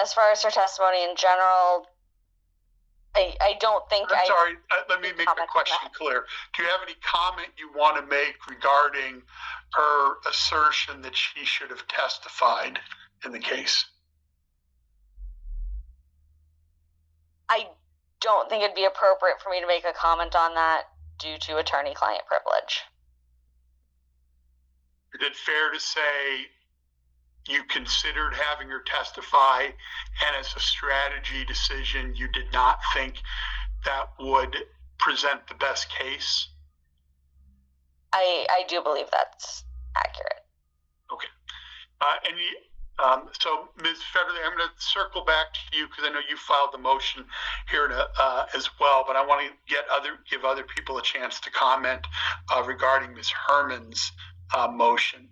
As far as her testimony in general, I don't think I'm sorry, let me make the question clear. Do you have any comment you want to make regarding her assertion that she should have testified in the case? I don't think it'd be appropriate for me to make a comment on that due to attorney-client privilege. Is it fair to say you considered having her testify, and as a strategy decision, you did not think that would present the best case? I do believe that's accurate. Okay. So, Ms. Federley, I'm going to circle back to you because I know you filed the motion here as well, but I want to give other people a chance to comment regarding Ms. Herman's motion.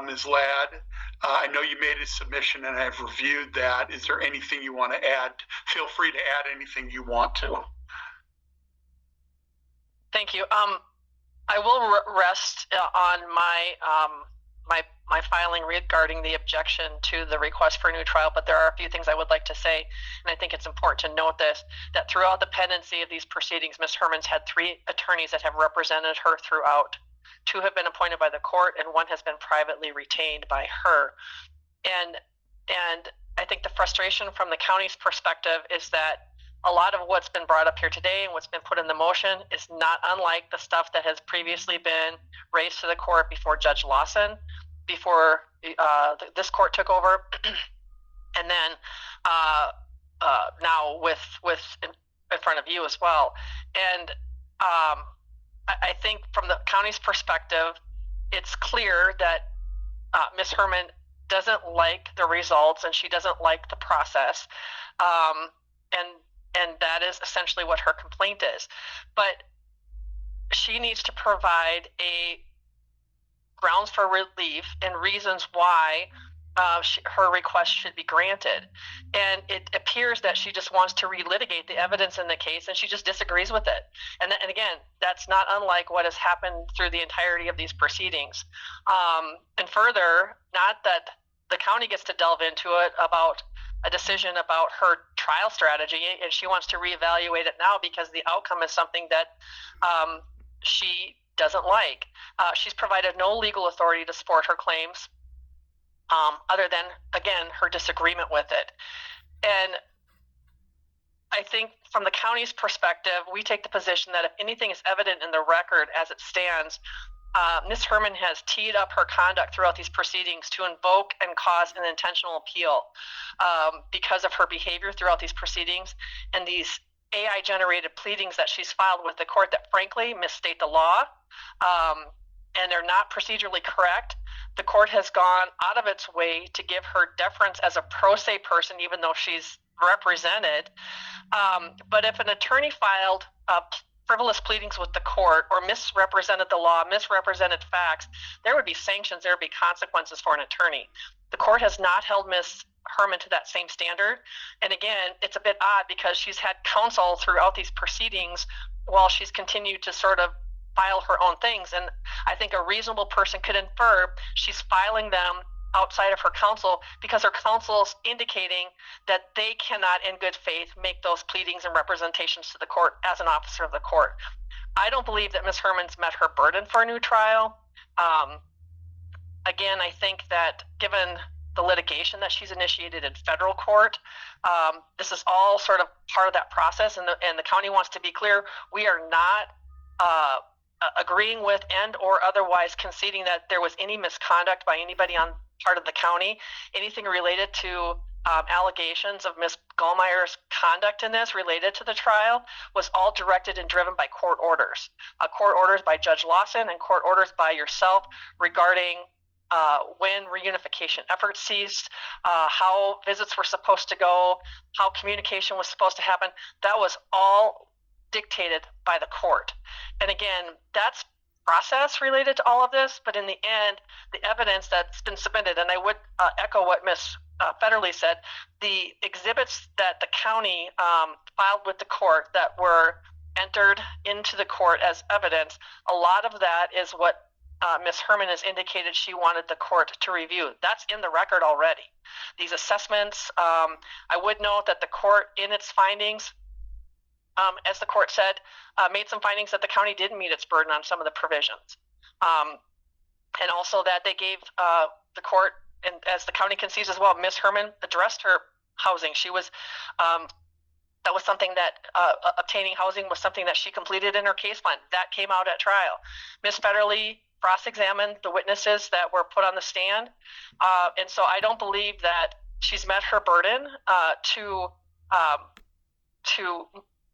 Ms. Ladd, I know you made a submission and I've reviewed that. Is there anything you want to add? Feel free to add anything you want to. Thank you. I will rest on my filing regarding the objection to the request for a new trial, but there are a few things I would like to say, and I think it's important to note this, that throughout the pendency of these proceedings, Ms. Herman's had 3 attorneys that have represented her throughout. 2 have been appointed by the court, and 1 has been privately retained by her. And I think the frustration from the county's perspective is that a lot of what's been brought up here today and what's been put in the motion is not unlike the stuff that has previously been raised to the court before Judge Lawson, before this court took over, and then now with in front of you as well. And I think from the county's perspective, it's clear that Ms. Herman doesn't like the results and she doesn't like the process, and that is essentially what her complaint is. But she needs to provide a grounds for relief and reasons why her request should be granted. And it appears that she just wants to relitigate the evidence in the case, and she just disagrees with it. And again, that's not unlike what has happened through the entirety of these proceedings. And further, not that the county gets to delve into it about a decision about her trial strategy, and she wants to reevaluate it now because the outcome is something that she doesn't like. She's provided no legal authority to support her claims, other than, again, her disagreement with it. And I think from the county's perspective, we take the position that if anything is evident in the record as it stands, Ms. Herman has teed up her conduct throughout these proceedings to invoke and cause an intentional appeal because of her behavior throughout these proceedings and these AI-generated pleadings that she's filed with the court that frankly misstate the law, and they're not procedurally correct. The court has gone out of its way to give her deference as a pro se person, even though she's represented. But if an attorney filed frivolous pleadings with the court or misrepresented the law, misrepresented facts, there would be sanctions, there would be consequences for an attorney. The court has not held Ms. Herman to that same standard. And again, it's a bit odd because she's had counsel throughout these proceedings while she's continued to sort of file her own things. And I think a reasonable person could infer she's filing them outside of her counsel because her counsel's indicating that they cannot in good faith make those pleadings and representations to the court as an officer of the court. I don't believe that Ms. Herman's met her burden for a new trial. Again, I think that given the litigation that she's initiated in federal court, this is all sort of part of that process, and the county wants to be clear, we are not agreeing with and or otherwise conceding that there was any misconduct by anybody on part of the county. Anything related to allegations of Ms. Gallmeier's conduct in this related to the trial was all directed and driven by court orders by Judge Lawson and court orders by yourself regarding when reunification efforts ceased, how visits were supposed to go, how communication was supposed to happen. That was all dictated by the court. And again, that's process related to all of this, but in the end, the evidence that's been submitted, and I would echo what Ms. Federley said, the exhibits that the county filed with the court that were entered into the court as evidence, a lot of that is what Ms. Herman has indicated she wanted the court to review. That's in the record already. These assessments, I would note that the court in its findings, as the court said, made some findings that the county didn't meet its burden on some of the provisions. And also that they gave the court, and as the county concedes as well, Ms. Herman addressed her housing. She was, that was something that, obtaining housing was something that she completed in her case plan. That came out at trial. Ms. Federle cross-examined the witnesses that were put on the stand. And so I don't believe that she's met her burden to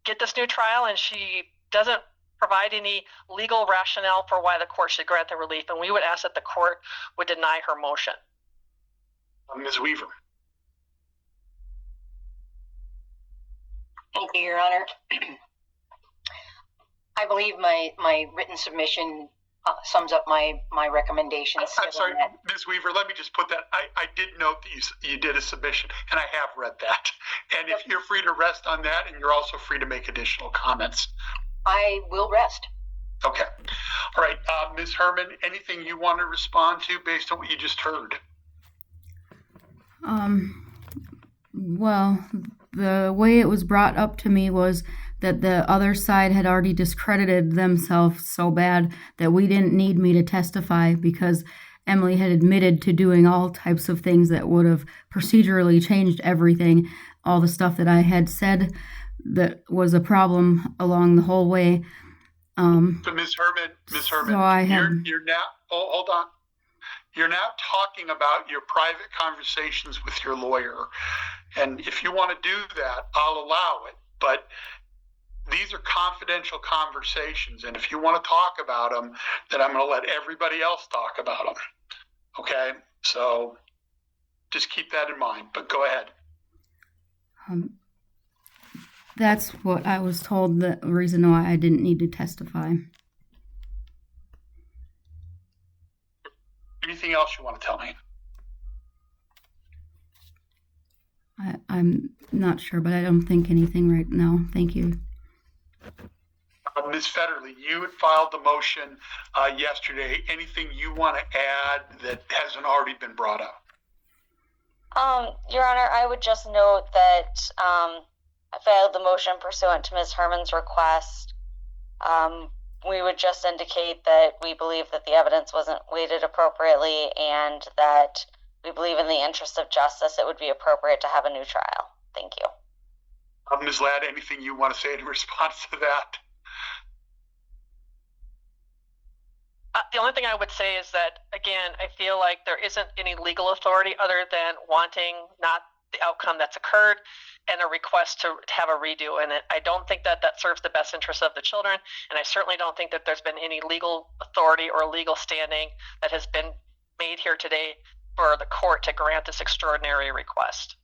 get this new trial, and she doesn't provide any legal rationale for why the court should grant the relief, and we would ask that the court would deny her motion. Ms. Weaver. Thank you, Your Honor. I believe my written submission sums up my recommendations. I'm sorry, Ms. Weaver, let me just put that. I did note that you did a submission, and I have read that. And if you're free to rest on that, and you're also free to make additional comments. I will rest. Okay. All right. Ms. Herman, anything you want to respond to based on what you just heard? Well, the way it was brought up to me was that the other side had already discredited themselves so bad that we didn't need me to testify because Emily had admitted to doing all types of things that would have procedurally changed everything, all the stuff that I had said that was a problem along the whole way. So Ms. Herman, so you're now, hold on. You're now talking about your private conversations with your lawyer. And if you want to do that, I'll allow it. But these are confidential conversations. And if you want to talk about them, then I'm going to let everybody else talk about them. Okay? So just keep that in mind. But go ahead. That's what I was told, the reason why I didn't need to testify. Anything else you want to tell me? I'm not sure, but I don't think anything right now. Thank you. Ms. Federle, you had filed the motion yesterday. Anything you want to add that hasn't already been brought up? Your Honor, I would just note that I filed the motion pursuant to Ms. Herman's request. We would just indicate that we believe that the evidence wasn't weighted appropriately and that we believe in the interest of justice it would be appropriate to have a new trial. Thank you. Ms. Ladd, anything you want to say in response to that? The only thing I would say is that, again, I feel like there isn't any legal authority other than wanting not the outcome that's occurred and a request to have a redo. And I don't think that serves the best interest of the children. And I certainly don't think that there's been any legal authority or legal standing that has been made here today for the court to grant this extraordinary request.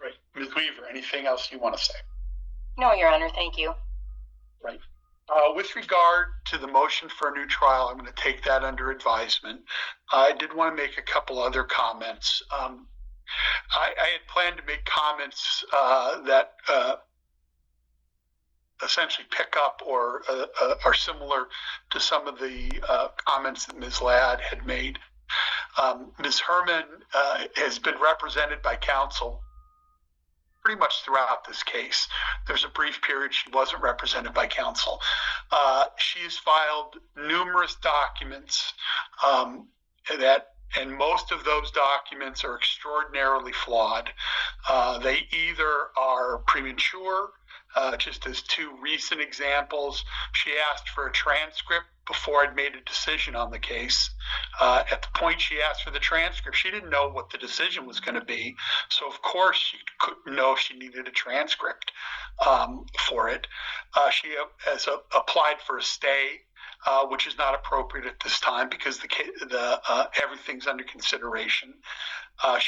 Right. Ms. Weaver, anything else you want to say? No, Your Honor, thank you. Right. With regard to the motion for a new trial, I'm going to take that under advisement. I did want to make a couple other comments. I had planned to make comments that essentially pick up or are similar to some of the comments that Ms. Ladd had made. Ms. Herman has been represented by counsel pretty much throughout this case. There's a brief period she wasn't represented by counsel. She's filed numerous documents and most of those documents are extraordinarily flawed. They either are premature, just as two recent examples. She asked for a transcript before I'd made a decision on the case. At the point she asked for the transcript, she didn't know what the decision was going to be. So of course she couldn't know she needed a transcript for it. She has applied for a stay, which is not appropriate at this time because everything's under consideration. I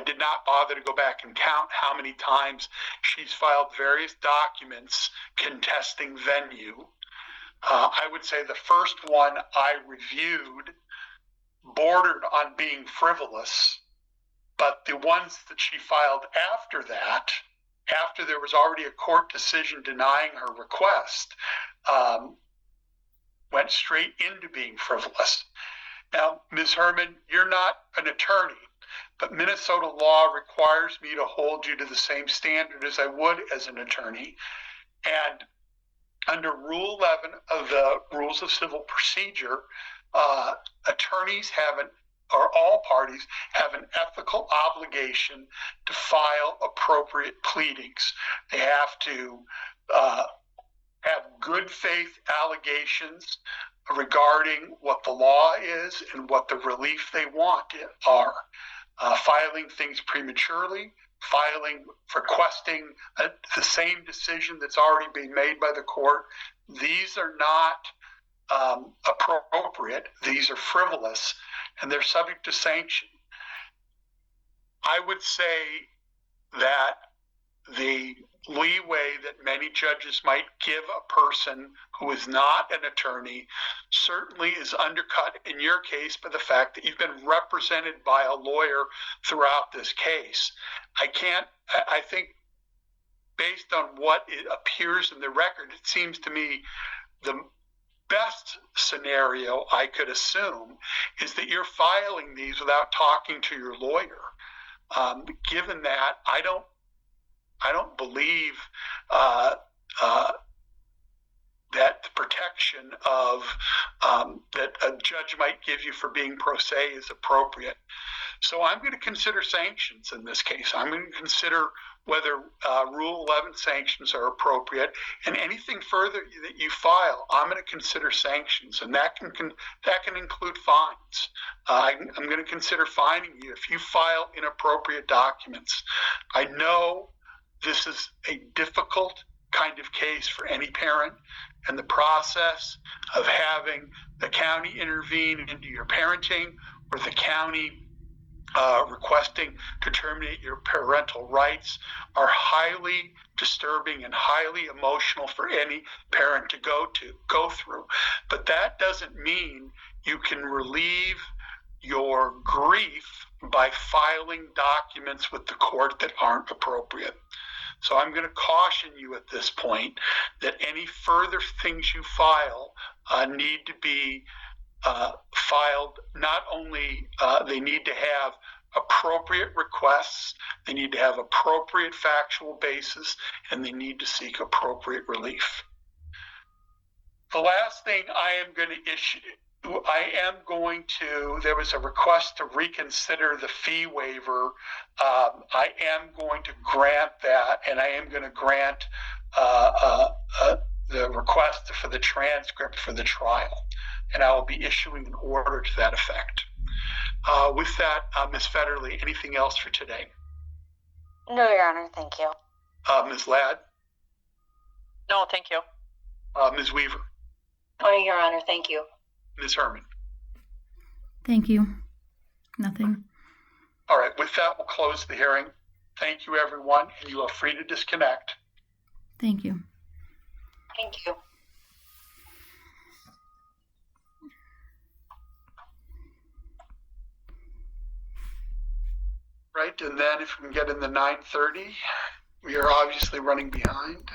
did not bother to go back and count how many times she's filed various documents contesting venue. I would say the first one I reviewed bordered on being frivolous, but the ones that she filed after that, after there was already a court decision denying her request, went straight into being frivolous. Now, Ms. Herman, you're not an attorney, but Minnesota law requires me to hold you to the same standard as I would as an attorney. And under Rule 11 of the Rules of Civil Procedure, attorneys or all parties have an ethical obligation to file appropriate pleadings. They have to have good faith allegations regarding what the law is and what the relief they want are. Filing things prematurely, requesting the same decision that's already been made by the court. These are not appropriate. These are frivolous, and they're subject to sanction. I would say that the leeway that many judges might give a person who is not an attorney certainly is undercut in your case by the fact that you've been represented by a lawyer throughout this case. I think based on what it appears in the record, it seems to me the best scenario I could assume is that you're filing these without talking to your lawyer. Given that, I don't believe that the protection of that a judge might give you for being pro se is appropriate. So I'm going to consider sanctions in this case. I'm going to consider whether Rule 11 sanctions are appropriate, and anything further that you file, I'm going to consider sanctions, and that can include fines. I'm going to consider fining you if you file inappropriate documents. I know this is a difficult kind of case for any parent, and the process of having the county intervene into your parenting or the county requesting to terminate your parental rights are highly disturbing and highly emotional for any parent to go through. But that doesn't mean you can relieve your grief by filing documents with the court that aren't appropriate. So I'm going to caution you at this point that any further things you file need to be filed. Not only they need to have appropriate requests, they need to have appropriate factual basis, and they need to seek appropriate relief. The last thing I am going to issue, there was a request to reconsider the fee waiver. I am going to grant that, and I am going to grant the request for the transcript for the trial, and I will be issuing an order to that effect. With that, Ms. Federley, anything else for today? No, Your Honor, thank you. Ms. Ladd? No, thank you. Ms. Weaver? Oh, Your Honor, thank you. Ms. Herman? Thank you. Nothing. All right, with that, we'll close the hearing. Thank you, everyone, and you are free to disconnect. Thank you. Thank you. Right, and then if we can get in the 9:30, we are obviously running behind.